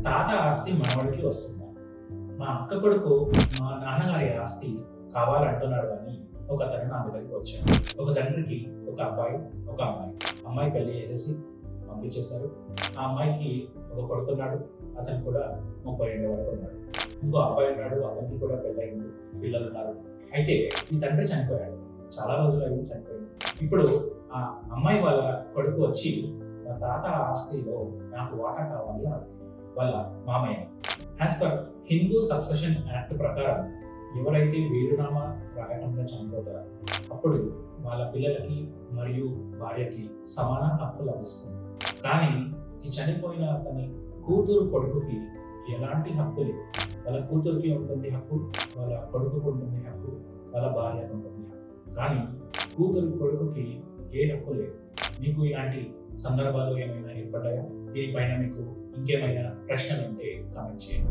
తాత ఆస్తి మనవడికి వస్తుందా? మా అక్క కొడుకు మా నాన్నగారి ఆస్తి కావాలంటున్నాడు అని ఒక అతను నా దగ్గరికి వచ్చాడు. ఒక తండ్రికి ఒక అబ్బాయి, ఒక అమ్మాయి. అమ్మాయి పెళ్లి చేసేసి పంపించేశారు. ఆ అమ్మాయికి ఒక కొడుకున్నాడు, అతను కూడా 32 వరకు ఉన్నాడు. ఇంకో అబ్బాయి ఉన్నాడు, అతనికి కూడా పెళ్ళయింది, పిల్లలు ఉన్నారు. అయితే ఈ తండ్రి చనిపోయాడు, చాలా రోజులు అయింది చనిపోయింది. ఇప్పుడు ఆ అమ్మాయి వాళ్ళ కొడుకు వచ్చి మా తాత ఆస్తిలో నాకు వాటా కావాలి అని అడుగుతుంది వాళ్ళ మామయ్య. As per Hindu succession act ప్రకారం ఎవరైతే వీరునామా రాయటంలో చనిపోతారో అప్పుడు వాళ్ళ పిల్లలకి మరియు భార్యకి సమాన హక్కు లభిస్తుంది. కానీ ఈ చనిపోయిన అతని కూతురు కొడుకుకి ఎలాంటి హక్కు లేదు. వాళ్ళ కూతురికి ఉంటుంది హక్కు, వాళ్ళ కొడుకుకు ఉంటుంది హక్కు, వాళ్ళ భార్యకు ఉంటుంది హక్కు. కానీ కూతురు కొడుకుకి ఏ హక్కు లేదు. మీకు ఇలాంటి సందర్భాలు ఏమైనా ఏర్పడ్డాయా? దీనిపైన మీకు ఇంకేమైనా ప్రశ్నలు ఉంటే కామెంట్ చేయండి.